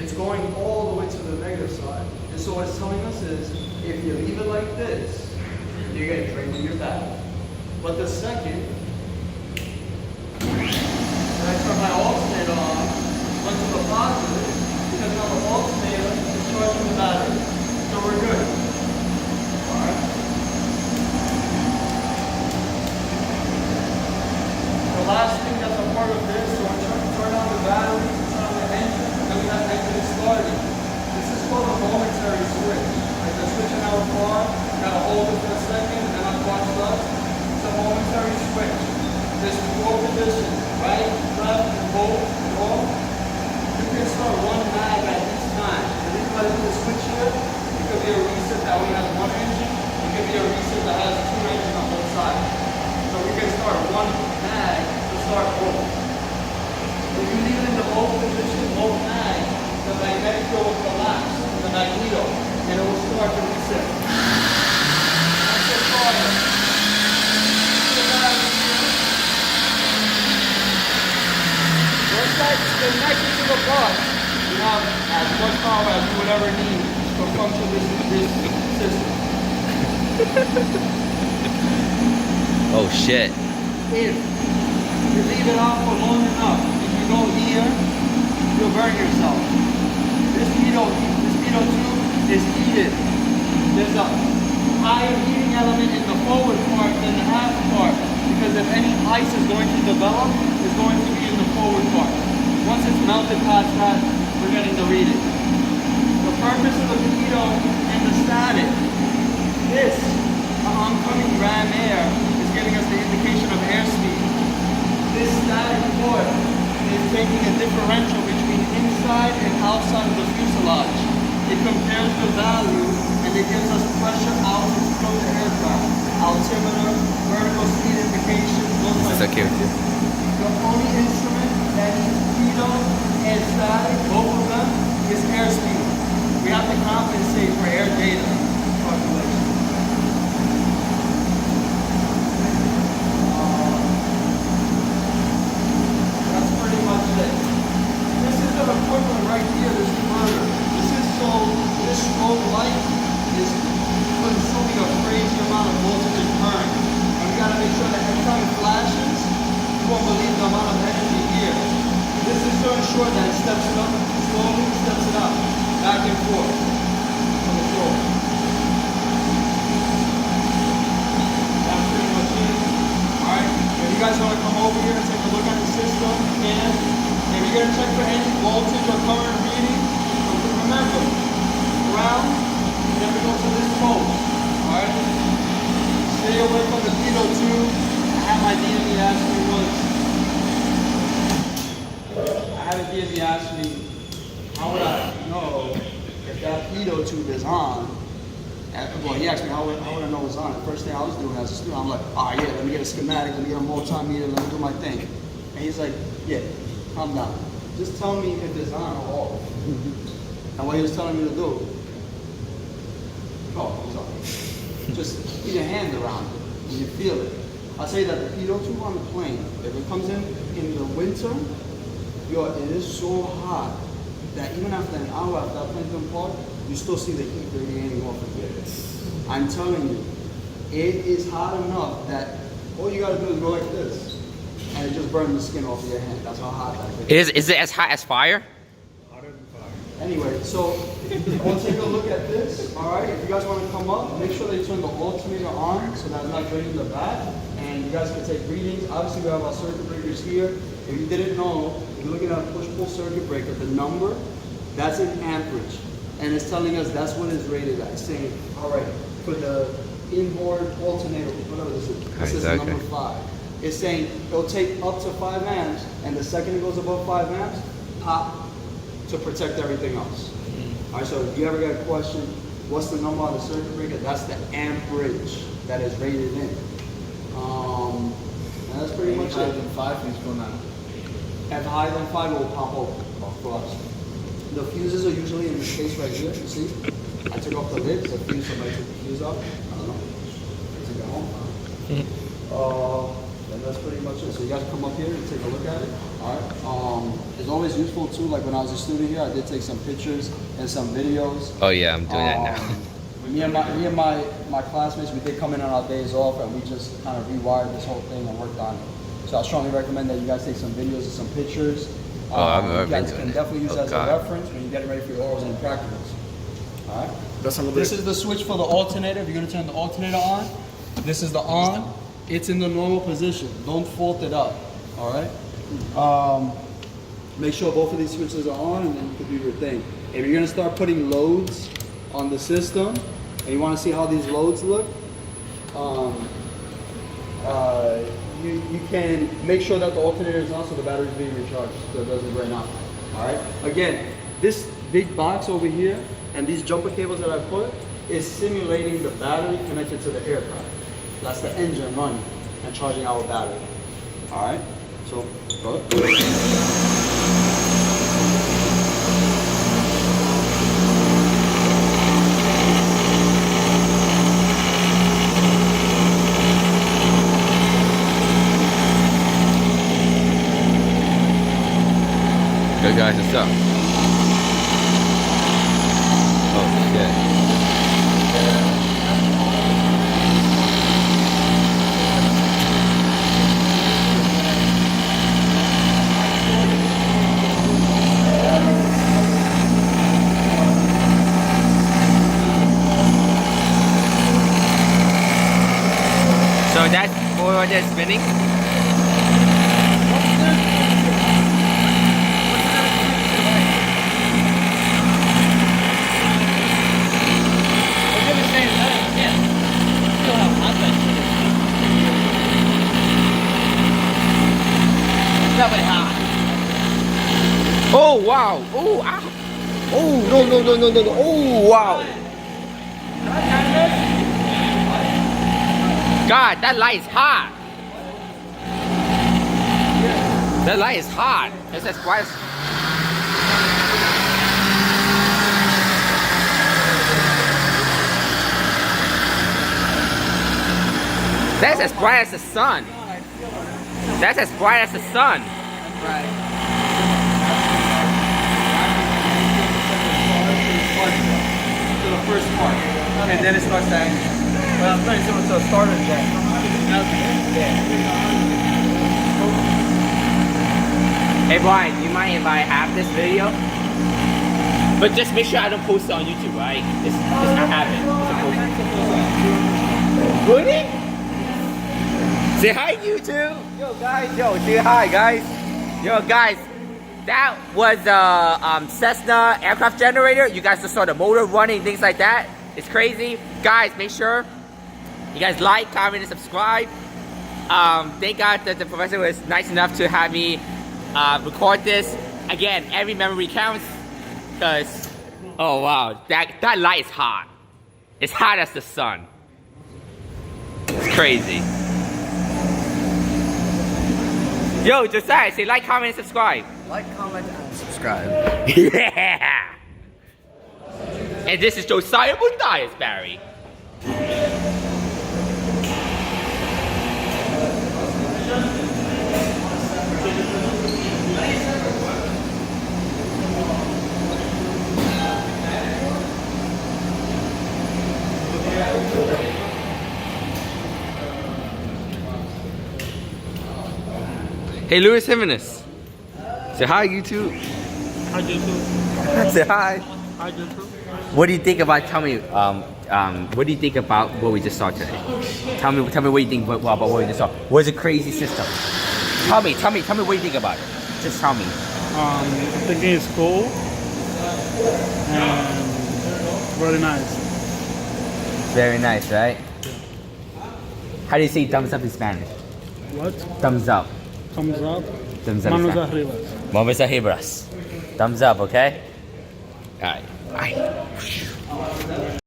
it's going all the way to the negative side. And so what it's telling us is, if you leave it like this, you're getting drained in your battery. But the second, when I turn my alternator on, went to the positive, because now the alternator is charging the battery. So we're good. Alright? The last thing that's a part of this, so we turn on the battery, turn on the engine, and then we have engine starting. This is called a momentary switch. Like the switch in our car, you gotta hold it for a second, and then unwatch us. It's a momentary switch. There's 4 positions, right, left, and both, and all. You can start one mag at each time. The reason why I put the switch here, it could be a reset that only has 1 engine. It could be a reset that has 2 engines on both sides. So we can start one mag to start both. If you leave it in the off position, both mags, the magnetic field will collapse in the magneto, and it will start to reset. That's the starter. Once that's connected to the bus, you have as much power as you would ever need to function this system. Oh shit. If you leave it on for long enough, if you go here, you'll burn yourself. This pitot tube is heated. There's a higher heating element in the forward part than the half part, because if any ice is going to develop, it's going to be in the forward part. Once it's melted past that, we're getting the reading. The purpose of the pitot and the static, this oncoming ram air is giving us the indication of airspeed. This static port is taking a differential between inside and outside of the fuselage. It compares the value and it gives us pressure out to flow the aircraft. Altimeter, vertical speed indication, those So cute. The only instrument that is pitot and static, both of them, is airspeed. We have to compensate for air data calculation. That's pretty much it. This is the equipment right here, this inverter. This strobe light is consuming a crazy amount of voltage and current. And we gotta make sure that every time it flashes, you won't believe the amount of energy here. This is to ensure that it steps it up slowly, steps it up, back and forth on the floor. That's pretty much it. Alright, if you guys want to come over here and take a look at the system, you can. If you're going to check for any voltage or current reading, remember, ground, and then we go to this post. Alright? Stay away from the pitot tube. I had my DME ask me once. I had a DME ask me, how would I know if that pitot tube is on? And, well, he asked me how would I know it's on. The first thing I was doing as a student, I'm like, all right, yeah, let me get a schematic, let me get a multimeter, let me do my thing. And he's like, yeah, calm down. Just tell me if it's on or off. And what he was telling me to do, oh, it's on. Just put your hand around it and you feel it. I'll say that the pitot tube on the plane, if it comes in the winter, it is so hot that even after an hour after that plane's been parked, you still see the heat radiating off of it. I'm telling you, it is hot enough that all you gotta do is go like this, and it just burns the skin off of your hand. That's how hot that is. Is it as hot as fire? Hotter than fire. Anyway, so we'll take a look at this. All right, if you guys want to come up, make sure that you turn the alternator on so that it's not draining the back, and you guys can take readings. Obviously, we have our circuit breakers here. If you didn't know, if you're looking at a push-pull circuit breaker, the number, that's in amperage. And it's telling us that's what it's rated at. It's saying, all right, for the inboard alternator, whatever this is Okay. number 5. It's saying it'll take up to 5 amps, and the second it goes above 5 amps, pop, to protect everything else. All right, so if you ever get a question, what's the number on the circuit breaker? That's the amperage that is rated in. And that's pretty much Higher it. than 5 is gonna. At higher than 5, it will pop open for us. The fuses are usually in this case right here, you see? I took off the lids, the fuse, somebody took the fuse off. I don't know. I took it home. And that's pretty much it. So you guys come up here and take a look at it. All right. It's always useful too. Like when I was a student here, I did take some pictures and some videos. Oh yeah, I'm doing that now. Me and my classmates, we did come in on our days off, and we just kind of rewired this whole thing and worked on it. So I strongly recommend that you guys take some videos and some pictures. I've never you been guys doing can it. definitely use Oh, that as God. a reference when you're getting ready for your orals and practicals. All right. That's a little This is the switch for the alternator. If you're gonna turn the alternator on, this is the on. It's in the normal position. Don't fault it up. All right. Make sure both of these switches are on, and then you can do your thing. If you're gonna start putting loads on the system, and you want to see how these loads look, you can make sure that the alternator is on so the battery is being recharged so it doesn't drain out. All right. Again, this big box over here and these jumper cables that I put is simulating the battery connected to the aircraft. That's the engine running and charging our battery. All right. So go. Good guys, what's up? Oh shit. So that's for the spinning? Oh wow! Oh ow! Oh no no no no no no! Oh wow! God, that light is hot. That light is hot. It's as bright as. That's as bright as the sun. That's as bright as the sun. To the first part, and then it starts to act. Well, it's very similar to a starter jet. Hey Brian, do you mind if I have this video? But just make sure I don't post it on YouTube, right? Just not have it. Really? Say hi, YouTube. Yo guys, yo, say hi guys. Yo guys, that was a Cessna aircraft generator. You guys just saw the motor running, things like that. It's crazy. Guys, make sure you guys like, comment, and subscribe. Thank God that the professor was nice enough to have me record this. Again, every memory counts. Because, oh wow, that light is hot. It's hot as the sun. It's crazy. Yo, Josiah, say like, comment, and subscribe. Like, comment, and subscribe. Yeah! And this is Josiah Matthias Barry. Hey, Louis Jimenez. Say hi, YouTube. Hi, YouTube. Say hi. Hi, YouTube. What do you think about? Tell me. What do you think about what we just saw today? Tell me what you think about what we just saw. Was a crazy system. Tell me what you think about it. Just tell me. I think it's cool and very nice. Very nice, right? How do you say thumbs up in Spanish? What? Thumbs up. Thumbs up. Thumbs up. Manos arriba. Manos arriba. Thumbs up, okay? Alright. Bye.